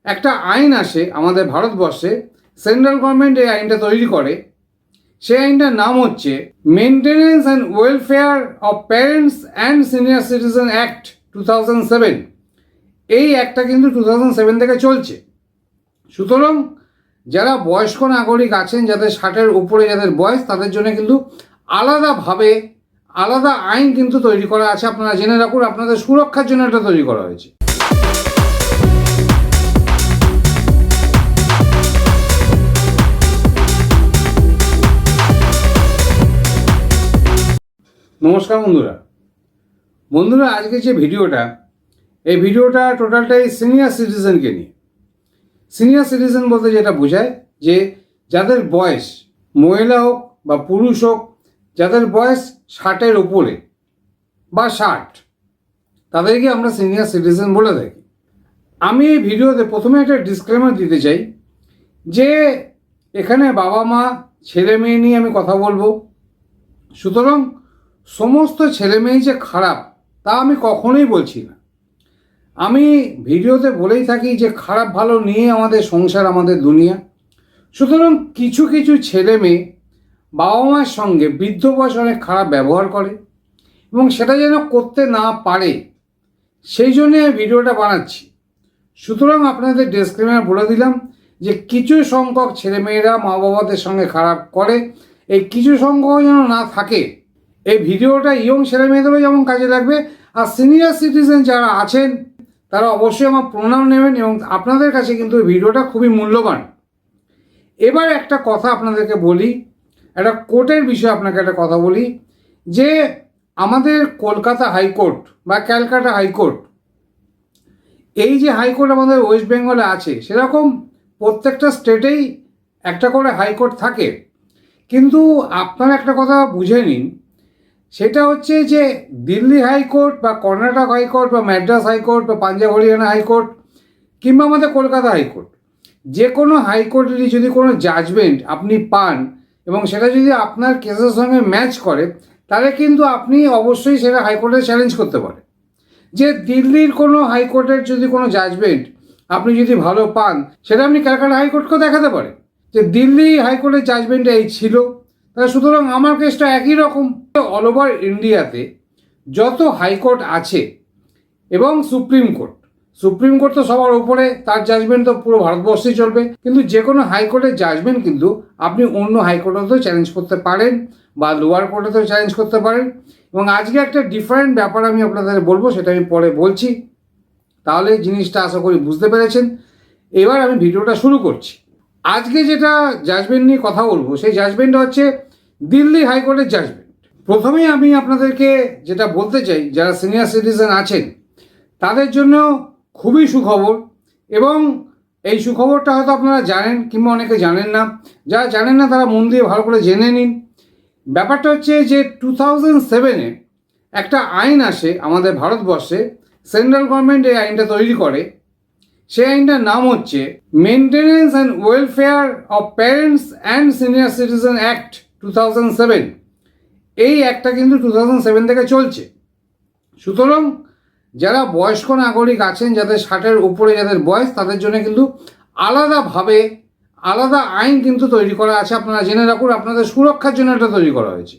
একটা আইন আসে আমাদের ভারতবর্ষে, সেন্ট্রাল গভর্নমেন্ট এই আইনটা তৈরি করে। সেই আইনটার নাম হচ্ছে maintenance and welfare of parents and senior citizen act 2007। এই অ্যাক্টটা কিন্তু 2007 থেকে চলছে। সুতরাং যারা বয়স্ক নাগরিক আছেন, যাদের 60-এর উপরে যাদের বয়স, তাদের জন্য কিন্তু আলাদাভাবে আলাদা আইন কিন্তু তৈরি করা আছে। আপনারা জেনে রাখুন, আপনাদের সুরক্ষার জন্য এটা তৈরি করা হয়েছে। নমস্কার বন্ধুরা, আজকে যে ভিডিওটা, এই ভিডিওটা টোটালটাই সিনিয়র সিটিজেনকে নিয়ে। সিনিয়র সিটিজেন বলতে যেটা বোঝায় যে যাদের বয়স, মহিলা হোক বা পুরুষ হোক, যাদের বয়স 60-এর উপরে বা 60, তাদেরকে আমরা সিনিয়র সিটিজেন বলে থাকি। আমি এই ভিডিওতে প্রথমে একটা ডিসক্লেমার দিতে চাই যে এখানে বাবা মা ছেলে মেয়ে নিয়ে আমি কথা বলবো। সুতরাং সমস্ত ছেলে মেয়ে যে খারাপ তা আমি কখনোই বলছি না। আমি ভিডিওতে বলেই থাকি যে খারাপ ভালো নিয়ে আমাদের সংসার, আমাদের দুনিয়া। সুতরাং কিছু কিছু ছেলে মেয়ে বাবা মায়ের সঙ্গে বৃদ্ধ বয়সে অনেক খারাপ ব্যবহার করে এবং সেটা যেন করতে না পারে, সেই জন্যে ভিডিওটা বানাচ্ছি। সুতরাং আপনাদের ডিসক্লেমার বলে দিলাম যে কিছু সংখ্যক ছেলেমেয়েরা মা বাবাদের সঙ্গে খারাপ করে, এই কিছু সংখ্যক যেন না থাকে। এই ভিডিওটা ইয়ং ছেলে মেয়েদেরও যেমন কাজে লাগবে, আর সিনিয়র সিটিজেন যারা আছেন তারা অবশ্যই আমার প্রণাম নেবেন এবং আপনাদের কাছে কিন্তু এই ভিডিওটা খুবই মূল্যবান। এবার একটা কথা আপনাদেরকে বলি, একটা কোর্টের বিষয়ে আপনাকে একটা কথা বলি যে আমাদের কলকাতা হাইকোর্ট বা ক্যালকাটা হাইকোর্ট, এই যে হাইকোর্ট আমাদের ওয়েস্ট বেঙ্গলে আছে, সেরকম প্রত্যেকটা স্টেটেই একটা করে হাইকোর্ট থাকে। কিন্তু আপনারা একটা কথা বুঝে নিন, সেটা হচ্ছে যে দিল্লি হাইকোর্ট বা কর্ণাটক হাইকোর্ট বা ম্যাড্রাস হাইকোর্ট বা পাঞ্জাব হরিয়ানা হাইকোর্ট কিংবা আমাদের কলকাতা হাইকোর্ট, যে কোনো হাইকোর্টেরই যদি কোনো জাজমেন্ট আপনি পান এবং সেটা যদি আপনার কেসের সঙ্গে ম্যাচ করে, তাহলে কিন্তু আপনি অবশ্যই সেটা হাইকোর্টে চ্যালেঞ্জ করতে পারেন। যে দিল্লির কোনো হাইকোর্টের যদি কোনো জাজমেন্ট আপনি যদি ভালো পান, সেটা আপনি ক্যালকাটা হাইকোর্টকেও দেখাতে পারেন যে দিল্লি হাইকোর্টের জাজমেন্টটা এই ছিল। তাহলে সুতরাং আমার কেসটা একই রকম। অল ওভার ইন্ডিয়াতে যত হাইকোর্ট আছে এবং সুপ্রিম কোর্ট তো সবার উপরে, তার জাজমেন্ট তো পুরো ভারতবর্ষেই চলবে। কিন্তু যে কোনো হাইকোর্টের জাজমেন্ট কিন্তু আপনি অন্য হাইকোর্টেতেও চ্যালেঞ্জ করতে পারেন বা লোয়ার কোর্টেতেও চ্যালেঞ্জ করতে পারেন। এবং আজকে একটা ডিফারেন্ট ব্যাপার আমি আপনাদের বলবো, সেটা আমি পরে বলছি। তাহলে জিনিসটা আশা করি বুঝতে পেরেছেন। এবার আমি ভিডিওটা শুরু করছি। আজকে যেটা জাজমেন্ট নিয়ে কথা বলবো, সেই জাজমেন্টটা হচ্ছে দিল্লি হাইকোর্টের জাজমেন্ট। প্রথমেই আমি আপনাদেরকে যেটা বলতে চাই, যারা সিনিয়র সিটিজেন আছেন তাদের জন্য খুবই সুখবর। এবং এই সুখবরটা হয়তো আপনারা জানেন কিংবা অনেকে জানেন না। যারা জানেন না তারা মন দিয়ে ভালো করে জেনে নিন। ব্যাপারটা হচ্ছে যে 2007-এ একটা আইন আসে আমাদের ভারতবর্ষে, সেন্ট্রাল গভর্নমেন্ট এই আইনটা তৈরি করে। সেই আইনটার নাম হচ্ছে maintenance and welfare of parents and senior citizen act 2007। এই অ্যাক্টটা কিন্তু 2007 থেকে চলছে। সুতরাং যারা বয়স্ক নাগরিক আছেন, যাদের 60-এর উপরে যাদের বয়স, তাদের জন্য কিন্তু আলাদাভাবে আলাদা আইন কিন্তু তৈরি করা আছে। আপনারা জেনে রাখুন, আপনাদের সুরক্ষার জন্য এটা তৈরি করা হয়েছে।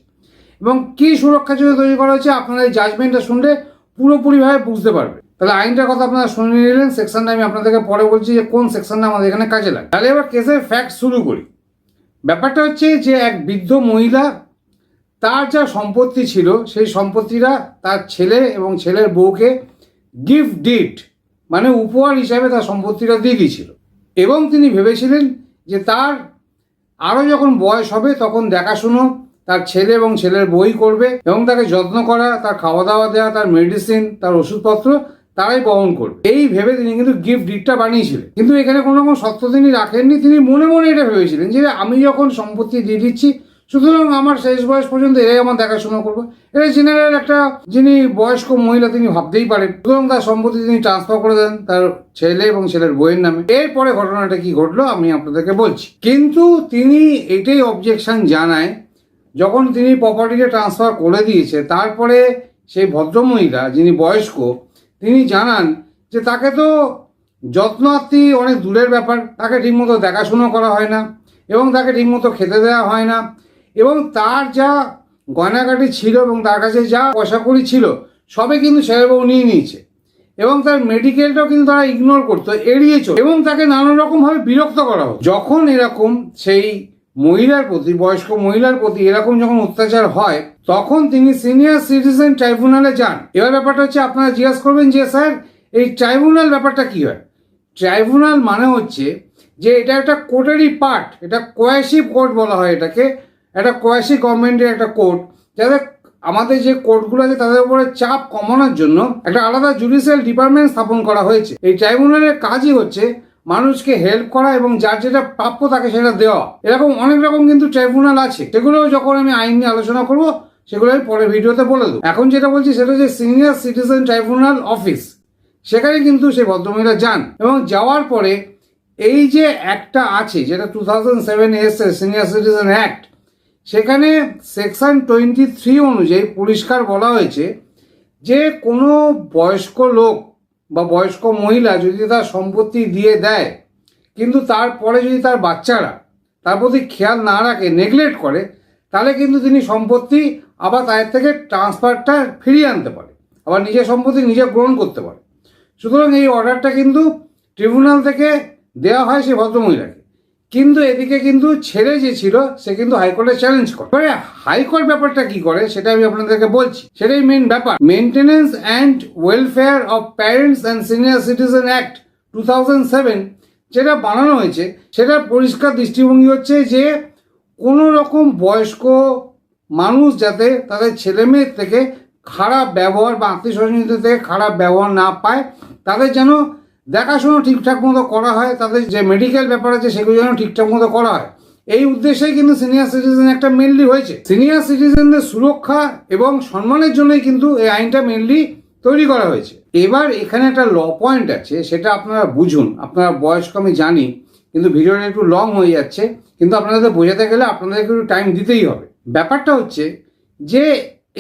এবং কী সুরক্ষার জন্য তৈরি করা হয়েছে আপনারা এই জাজমেন্টটা শুনলে পুরোপুরিভাবে বুঝতে পারবে। তাহলে আইনটার কথা আপনারা শুনে নিলেন। সেকশনটা আমি আপনাদেরকে পরে বলছি যে কোন সেকশনটা আমাদের এখানে কাজে লাগে। তাহলে এবার কেসের ফ্যাক্ট শুরু করি। ব্যাপারটা হচ্ছে যে এক বৃদ্ধ মহিলা, তার যা সম্পত্তি ছিল সেই সম্পত্তিটা তার ছেলে এবং ছেলের বউকে গিফট ডিড মানে উপহার হিসাবে তার সম্পত্তিটা দিয়ে দিয়েছিল। এবং তিনি ভেবেছিলেন যে তার আরও যখন বয়স হবে তখন দেখাশুনো তার ছেলে এবং ছেলের বউই করবে এবং তাকে যত্ন করা, তার খাওয়া দাওয়া দেওয়া, তার মেডিসিন, তার ওষুধপত্র তারাই বহন করবে। এই ভেবে তিনি কিন্তু গিফট ডিডটা বানিয়েছিলেন। কিন্তু এখানে কোনো রকম শর্ত তিনি রাখেননি। তিনি মনে মনে এটা ভেবেছিলেন যে আমি যখন সম্পত্তি দিয়ে দিচ্ছি, সুতরাং আমার শেষ বয়স পর্যন্ত এরাই আমার দেখাশোনা করবো। এটা জেনারেল একটা যিনি বয়স্ক মহিলা তিনি ভাবতেই পারেন। সুতরাং তার সম্পত্তি তিনি ট্রান্সফার করে দেন তার ছেলে এবং ছেলের বউয়ের নামে। এরপরে ঘটনাটা কি ঘটলো আমি আপনাদেরকে বলছি। কিন্তু তিনি এটাই অবজেকশন জানায়, যখন তিনি প্রপার্টিটা ট্রান্সফার করে দিয়েছে, তারপরে সেই ভদ্রমহিলা যিনি বয়স্ক তিনি জানান যে তাকে তো যত্নার্থী অনেক দূরের ব্যাপার, তাকে ঠিকমতো দেখাশুনো করা হয় না এবং তাকে ঠিকমতো খেতে দেওয়া হয় না, এবং তার যা গয়নাগাটি ছিল এবং তার কাছে যা পয়সা কড়ি ছিল সবে কিন্তু ছেলেবাবু নিয়ে নিয়েছে, এবং তার মেডিকেলটাও কিন্তু তারা ইগনোর করতো, এড়িয়ে চলতো এবং তাকে নানান রকমভাবে বিরক্ত করা হতো। যখন এরকম সেই মহিলার প্রতি, বয়স্ক মহিলার প্রতি এরকম যখন অত্যাচার হয়, তখন তিনি সিনিয়র সিটিজেন ট্রাইব্যুনালে যান। এবার ব্যাপারটা হচ্ছে, আপনারা জিজ্ঞাসা করবেন যে স্যার এই ট্রাইব্যুনাল ব্যাপারটা কি হয়? ট্রাইব্যুনাল মানে হচ্ছে যে এটা একটা কোর্টেরই পার্ট, এটা কোয়াসি কোর্ট বলা হয় এটাকে, একটা কোয়াসি গভর্নমেন্টের একটা কোর্ট, যাদের আমাদের যে কোর্টগুলো আছে তাদের উপরে চাপ কমানোর জন্য একটা আলাদা জুডিশিয়াল ডিপার্টমেন্ট স্থাপন করা হয়েছে। এই ট্রাইব্যুনালের কাজই হচ্ছে মানুষকে হেল্প করা এবং যার যেটা প্রাপ্য তাকে সেটা দেওয়া। এরকম অনেক রকম কিন্তু ট্রাইব্যুনাল আছে, সেগুলো যখন আমি আইন নিয়ে আলোচনা করবো সেগুলো আমি পরের ভিডিওতে বলে দেবো। এখন যেটা বলছি সেটা হচ্ছে সিনিয়র সিটিজেন ট্রাইব্যুনাল অফিস। সেখানে কিন্তু সেই ভদ্রমহিলা যান এবং যাওয়ার পরে এই যে একটা আছে যেটা 2007 এসে সিনিয়র সিটিজেন অ্যাক্ট, সেখানে সেকশন 23 অনুযায়ী পরিষ্কার বলা হয়েছে যে কোনো বয়স্ক লোক বা বয়স্ক মহিলা যদি তার সম্পত্তি দিয়ে দেয়, কিন্তু তারপরে যদি তার বাচ্চারা তার প্রতি খেয়াল না রাখে, নেগলেক্ট করে, তাহলে কিন্তু তিনি সম্পত্তি আবার তাদের থেকে ট্রান্সফারটা ফিরিয়ে আনতে পারে, আবার নিজের সম্পত্তি নিজে গ্রহণ করতে পারে। সুতরাং এই অর্ডারটা কিন্তু ট্রিব্যুনাল থেকে দেওয়া হয় সেই ভদ্রমহিলাকে, কিন্তু এদিকে কিন্তু ছেলে যে ছিল সে কিন্তু হাইকোর্টে চ্যালেঞ্জ করে। এবারে হাইকোর্ট ব্যাপারটা কি করে সেটা আমি আপনাদেরকে বলছি, সেটাই মেন ব্যাপার। Maintenance and welfare of parents and senior citizen act 2007 যেটা বানানো হয়েছে, সেটার পরিষ্কার দৃষ্টিভঙ্গি হচ্ছে যে কোনো রকম বয়স্ক মানুষ যাতে তাদের ছেলে মেয়ের থেকে খারাপ ব্যবহার বা আত্মীয় স্বজনদের থেকে খারাপ ব্যবহার না পায়, তাদের যেন দেখাশোনা ঠিকঠাক মতো করা হয়, তাদের যে মেডিকেল ব্যাপার আছে সেগুলো যেন ঠিকঠাক মতো করা হয়। এই উদ্দেশ্যেই কিন্তু সিনিয়র সিটিজেন একটা মেনলি হয়েছে। সিনিয়র সিটিজেনদের সুরক্ষা এবং সম্মানের জন্যই কিন্তু এই আইনটা মেনলি তৈরি করা হয়েছে। এবার এখানে একটা ল পয়েন্ট আছে, সেটা আপনারা বুঝুন। আপনারা বয়স্ক আমি জানি, কিন্তু ভিডিওটা একটু লং হয়ে যাচ্ছে, কিন্তু আপনাদের বোঝাতে গেলে আপনাদেরকে একটু টাইম দিতেই হবে। ব্যাপারটা হচ্ছে যে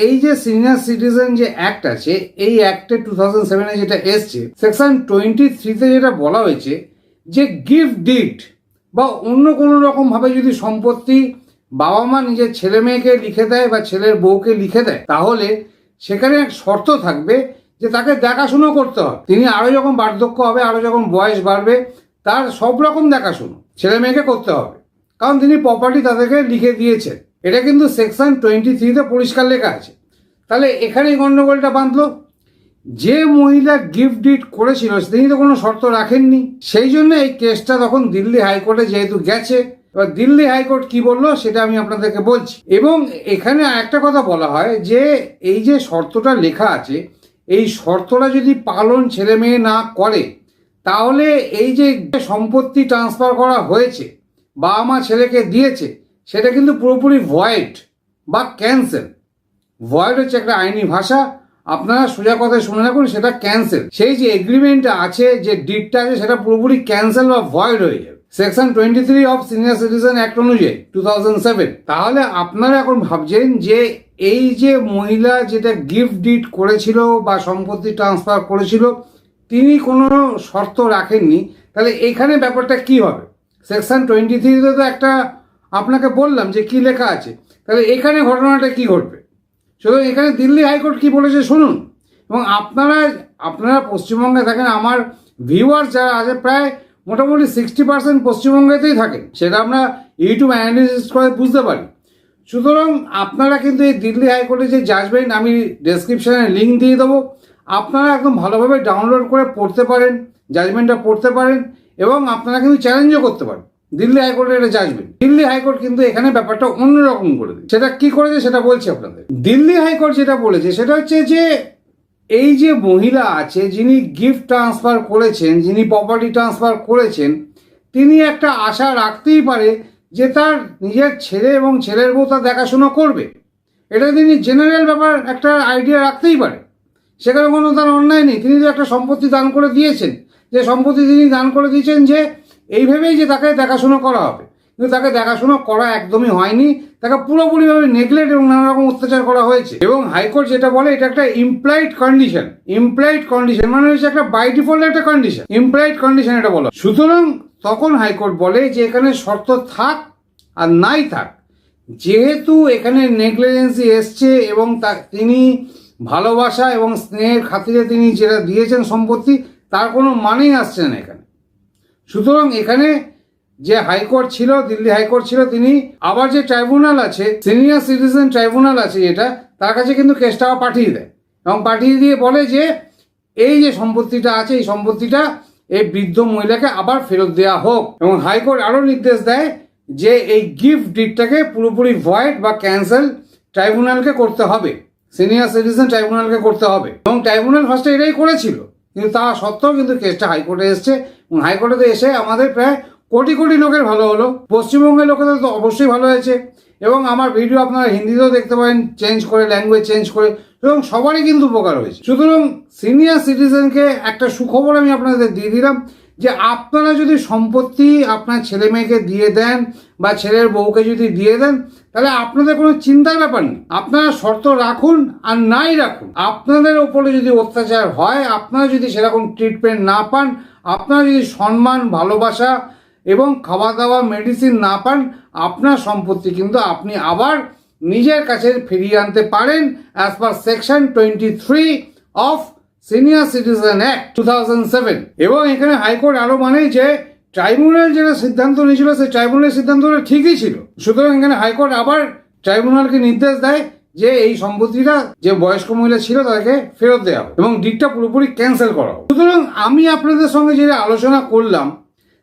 এই যে সিনিয়র সিটিজেন যে অ্যাক্ট আছে, এই অ্যাক্টে 2007 যেটা এসছে, সেকশন 23 যেটা বলা হয়েছে যে গিফট ডিড বা অন্য কোনো রকমভাবে যদি সম্পত্তি বাবা মা নিজের ছেলে মেয়েকে লিখে দেয় বা ছেলের বউকে লিখে দেয়, তাহলে সেখানে এক শর্ত থাকবে যে তাকে দেখাশুনো করতে হবে। তিনি আরও যখন বার্ধক্য হবে, আরও যখন বয়স বাড়বে, তার সব রকম দেখাশুনো ছেলে মেয়েকে করতে হবে, কারণ তিনি প্রপার্টি তাদেরকে লিখে দিয়েছেন। এটা কিন্তু সেকশন 23 পরিষ্কার লেখা আছে। তাহলে এখানেই গন্ডগোলটা বাঁধলো। যে মহিলা গিফট ডিড করেছিল তিনি তো কোনো শর্ত রাখেননি, সেই জন্য এই কেসটা তখন দিল্লি হাইকোর্টে যেহেতু গেছে, এবার দিল্লি হাইকোর্ট কি বললো সেটা আমি আপনাদেরকে বলছি। এবং এখানে একটা কথা বলা হয় যে এই যে শর্তটা লেখা আছে, এই শর্তটা যদি পালন ছেলে মেয়ে না করে, তাহলে এই যে সম্পত্তি ট্রান্সফার করা হয়েছে, বাবা মা ছেলেকে দিয়েছে, সেটা কিন্তু পুরোপুরি ভয়েড বা ক্যান্সেল। ভয়েড হচ্ছে একটা আইনি ভাষা, আপনারা সোজা কথায় শুনে রাখুন, সেটা ক্যান্সেল। সেই যে এগ্রিমেন্টটা আছে, যে ডিডটা আছে, সেটা পুরোপুরি ক্যান্সেল বা ভয়েড হয়ে যাবে section 23 of senior citizen act অনুযায়ী 2007। তাহলে আপনারা এখন ভাবছেন যে এই যে মহিলা যেটা গিফট ডিড করেছিল বা সম্পত্তি ট্রান্সফার করেছিল, তিনি কোনো শর্ত রাখেননি, তাহলে এখানে ব্যাপারটা কি হবে? সেকশন 23 তো একটা আপনাকে বললাম যে কি লেখা আছে, তাহলে এখানে ঘটনাটা কি ঘটবে? সুতরাং এখানে দিল্লি হাইকোর্ট কি বলেছে শুনুন। এবং আপনারা পশ্চিমবঙ্গে থাকেন, আমার ভিউয়ার্স যারা আছে প্রায় মোটামুটি 60% পশ্চিমবঙ্গেতেই থাকেন, সেটা আমরা ইউটিউব অ্যানালিসিস করে বুঝতে পারি। সুতরাং আপনারা কিন্তু এই দিল্লি হাইকোর্টে যে জাজমেন্ট, আমি ডেসক্রিপশানে লিঙ্ক দিয়ে দেবো, আপনারা একদম ভালোভাবে ডাউনলোড করে পড়তে পারেন, জাজমেন্টটা পড়তে পারেন, এবং আপনারা কিন্তু চ্যালেঞ্জও করতে পারেন দিল্লি হাইকোর্টের এটা জাজমেন্ট। দিল্লি হাইকোর্ট কিন্তু এখানে ব্যাপারটা অন্যরকম করে দিচ্ছে। সেটা কি করেছে সেটা বলছি আপনাদের। দিল্লি হাইকোর্ট যেটা বলেছে সেটা হচ্ছে যে এই যে মহিলা আছে, যিনি গিফট ট্রান্সফার করেছেন, যিনি প্রপার্টি ট্রান্সফার করেছেন, তিনি একটা আশা রাখতেই পারে যে তার নিজের ছেলে এবং ছেলের বউ তার দেখাশোনা করবে। এটা তিনি জেনারেল ব্যাপার একটা আইডিয়া রাখতেই পারে, সেখানে কোনো তার অন্যায় নেই। তিনি তো একটা সম্পত্তি দান করে দিয়েছেন, যে সম্পত্তি তিনি দান করে দিয়েছেন যে এইভাবেই যে তাকে দেখাশোনা করা হবে। কিন্তু তাকে দেখাশোনা করা একদমই হয়নি, তাকে পুরোপুরিভাবে নেগলেক্ট এবং নানা রকম অত্যাচার করা হয়েছে। এবং হাইকোর্ট যেটা বলে এটা একটা ইমপ্লয়েড কন্ডিশন মানে হচ্ছে একটা বাই ডিফল্ট একটা কন্ডিশন, ইমপ্লয়েড কন্ডিশন এটা বলা। সুতরাং তখন হাইকোর্ট বলে যে এখানে শর্ত থাক আর নাই থাক, যেহেতু এখানে নেগলিজেন্সি এসছে এবং তিনি ভালোবাসা এবং স্নেহের খাতিরে তিনি যেটা দিয়েছেন সম্পত্তি, তার কোনো মানেই আসছে না এখানে। সুতরাং এখানে যে হাইকোর্ট ছিল, দিল্লি হাইকোর্ট ছিল, তিনি আবার যে ট্রাইব্যুনাল আছে, সিনিয়র সিটিজেন ট্রাইব্যুনাল আছে যেটা, তার কাছে কিন্তু কেসটা পাঠিয়ে দেয় এবং পাঠিয়ে দিয়ে বলে যে এই যে সম্পত্তিটা আছে এই সম্পত্তিটা এই বৃদ্ধ মহিলাকে আবার ফেরত দেওয়া হোক। এবং হাইকোর্ট আরও নির্দেশ দেয় যে এই গিফট ডিডটাকে পুরোপুরি ভয়েড বা ক্যান্সেল ট্রাইব্যুনালকে করতে হবে, সিনিয়র সিটিজেন ট্রাইব্যুনালকে করতে হবে। এবং ট্রাইব্যুনাল ফার্স্টে এটাই করেছিল, কিন্তু তা সত্ত্বেও কিন্তু কেসটা হাইকোর্টে এসছে এবং হাইকোর্টে এসে আমাদের প্রায় কোটি কোটি লোকের ভালো হলো, পশ্চিমবঙ্গের লোকেদের তো অবশ্যই ভালো হয়েছে। এবং আমার ভিডিও আপনারা হিন্দিতেও দেখতে পারেন, চেঞ্জ করে, ল্যাঙ্গুয়েজ চেঞ্জ করে, এবং সবারই কিন্তু উপকার হয়েছে। সুতরাং সিনিয়র সিটিজেনকে একটা সুখবর আমি আপনাদের দিয়ে দিলাম যে আপনারা যদি সম্পত্তি আপনার ছেলে মেয়েকে দিয়ে দেন বা ছেলের বউকে যদি দিয়ে দেন, তাহলে আপনাদের কোনো চিন্তার ব্যাপার নেই। আপনারা শর্ত রাখুন আর নাই রাখুন, আপনাদের ওপরে যদি অত্যাচার হয়, আপনারা যদি সেরকম ট্রিটমেন্ট না পান, আপনারা যদি সম্মান, ভালোবাসা এবং খাওয়া দাওয়া, মেডিসিন না পান, আপনার সম্পত্তি কিন্তু আপনি আবার নিজের কাছে ফিরিয়ে আনতে পারেন as per section 23 of senior citizen act 2007। এবং এখানে হাইকোর্ট আরও মানে যে ট্রাইব্যুনাল যেটা সিদ্ধান্ত নিয়েছিল সেই ট্রাইব্যুনালের সিদ্ধান্তটা ঠিকই ছিল। সুতরাং এখানে হাইকোর্ট আবার ট্রাইব্যুনালকে নির্দেশ দেয় যে এই সম্পত্তিটা যে বয়স্ক মহিলা ছিল তাকে ফেরত দেওয়া হবে এবং ডিডটা পুরোপুরি ক্যান্সেল করা হবে। সুতরাং আমি আপনাদের সঙ্গে যেটা আলোচনা করলাম,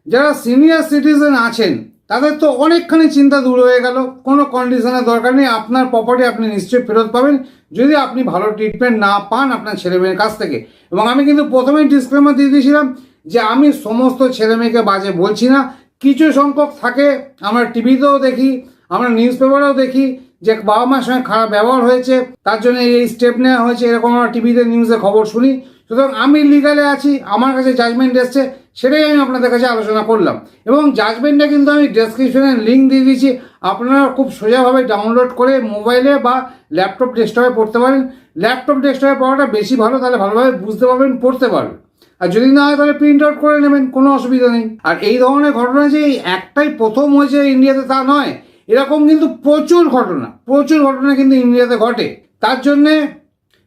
যারা সিনিয়র সিটিজেন আছেন তাদের তো অনেকখানি চিন্তা দূর হয়ে গেল। কোনো কন্ডিশনের দরকার নেই, আপনার প্রপার্টি আপনি নিশ্চয়ই ফেরত পাবেন যদি আপনি ভালো ট্রিটমেন্ট না পান আপনার ছেলে মেয়ের কাছ থেকে। এবং আমি কিন্তু প্রথমেই ডিসক্লেমার দিয়ে দিয়েছিলাম যে আমি সমস্ত ছেলে মেয়েকে বাজে বলছি না, কিছু সংখ্যক থাকে, আমরা টিভিতেও দেখি, আমরা নিউজ পেপারেও দেখি যে বাবা মার সঙ্গে খারাপ ব্যবহার হয়েছে, তার জন্য এই স্টেপ নেওয়া হয়েছে, এরকম আমরা টিভিতে নিউজে খবর শুনি। সুতরাং আমি লিগালে আছি, আমার কাছে জাজমেন্ট এসছে, সেটাই আমি আপনাদের কাছে আলোচনা করলাম। এবং জাজমেন্টটা কিন্তু আমি ডেসক্রিপশনে লিঙ্ক দিয়ে দিয়েছি, আপনারা খুব সোজাভাবে ডাউনলোড করে মোবাইলে বা ল্যাপটপ ডেস্কটপে পড়তে পারেন। ল্যাপটপ ডেস্কটপে পড়াটা বেশি ভালো, তাহলে ভালোভাবে বুঝতে পারবেন, পড়তে পারবেন। আর যদি না হয় তাহলে প্রিন্ট আউট করে নেবেন, কোনো অসুবিধা নেই। আর এই ধরনের ঘটনা যে একটাই প্রথম হয়েছে ইন্ডিয়াতে তা নয়, এরকম কিন্তু প্রচুর ঘটনা কিন্তু ইন্ডিয়াতে ঘটে। তার জন্যে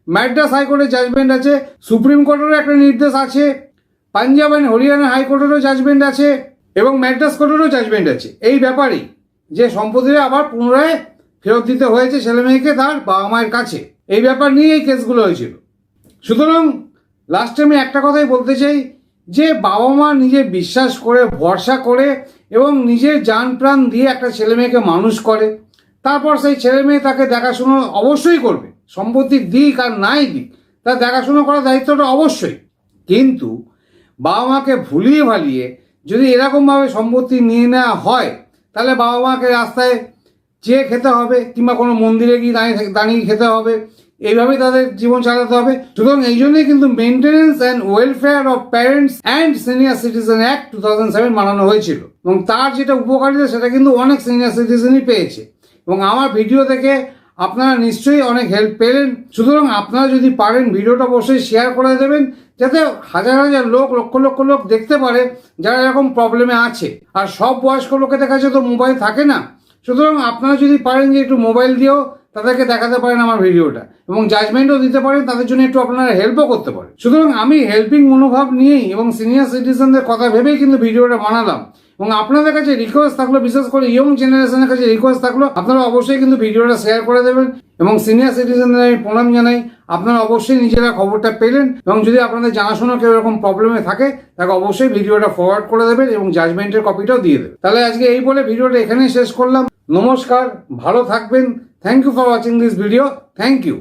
ম্যাড্রাস হাইকোর্টের জাজমেন্ট আছে, সুপ্রিম কোর্টেরও একটা নির্দেশ আছে, পাঞ্জাব অ্যান্ড হরিয়ানা হাইকোর্টেরও জাজমেন্ট আছে এবং ম্যাড্রাস কোর্টেরও জাজমেন্ট আছে এই ব্যাপারেই, যে সম্পত্তিটা আবার পুনরায় ফেরত দিতে হয়েছে ছেলে মেয়েকে তার বাবা মায়ের কাছে। এই ব্যাপার নিয়ে এই কেসগুলো হয়েছিল। সুতরাং লাস্টে আমি একটা কথাই বলতে চাই যে বাবা মা নিজে বিশ্বাস করে, ভরসা করে এবং নিজের জান প্রাণ দিয়ে একটা ছেলে মেয়েকে মানুষ করে, তারপর সেই ছেলে মেয়ে তাকে দেখাশুনো অবশ্যই করবে, সম্পত্তি দিক আর নাই দিক তার দেখাশুনো করার দায়িত্বটা অবশ্যই। কিন্তু বাবা মাকে ভুলিয়ে ভালিয়ে যদি এরকমভাবে সম্পত্তি নিয়ে নেওয়া হয়, তাহলে বাবা মাকে রাস্তায় চেয়ে খেতে হবে কিংবা কোনো মন্দিরে গিয়ে দাঁড়িয়ে খেতে হবে, এইভাবেই তাদের জীবন চালাতে হবে। সুতরাং এই জন্যই কিন্তু maintenance and welfare of parents and senior citizen act 2007 বানানো হয়েছিল এবং তার যেটা উপকারিতা সেটা কিন্তু অনেক সিনিয়র সিটিজেনই পেয়েছে এবং আমার ভিডিও থেকে আপনারা নিশ্চয়ই অনেক হেল্প পেলেন। সুতরাং আপনারা যদি পারেন ভিডিওটা অবশ্যই শেয়ার করে দেবেন, যাতে হাজার হাজার লোক, লক্ষ লক্ষ লোক দেখতে পারে যারা এরকম প্রবলেমে আছে। আর সব বয়স্ক লোকেদের কাছে তো মোবাইল থাকে না, সুতরাং আপনারা যদি পারেন যে একটু মোবাইল দিয়েও তাদেরকে দেখাতে পারেন আমার ভিডিওটা এবং জাজমেন্টও দিতে পারেন, তাদের জন্য একটু আপনারা হেল্পও করতে পারেন। সুতরাং আমি হেল্পিং মনোভাব নিয়েই এবং সিনিয়র সিটিজেনদের কথা ভেবেই কিন্তু ভিডিওটা বানালাম এবং আপনাদের কাছে রিকোয়েস্ট থাকলো, বিশেষ করে ইয়ং জেনারেশনের কাছে রিকোয়েস্ট থাকলো, আপনারা অবশ্যই কিন্তু ভিডিওটা শেয়ার করে দেবেন এবং সিনিয়র সিটিজেনদের আমি প্রণাম জানাই। আপনারা অবশ্যই নিজেরা খবরটা পেলেন এবং যদি আপনাদের জানাশোনা কেউ এরকম প্রবলেমে থাকে তাকে অবশ্যই ভিডিওটা ফরওয়ার্ড করে দেবেন এবং জাজমেন্টের কপিটাও দিয়ে দেবেন। তাহলে আজকে এই বলে ভিডিওটা এখানেই শেষ করলাম। নমস্কার, ভালো থাকবেন। Thank you for watching this video. Thank you.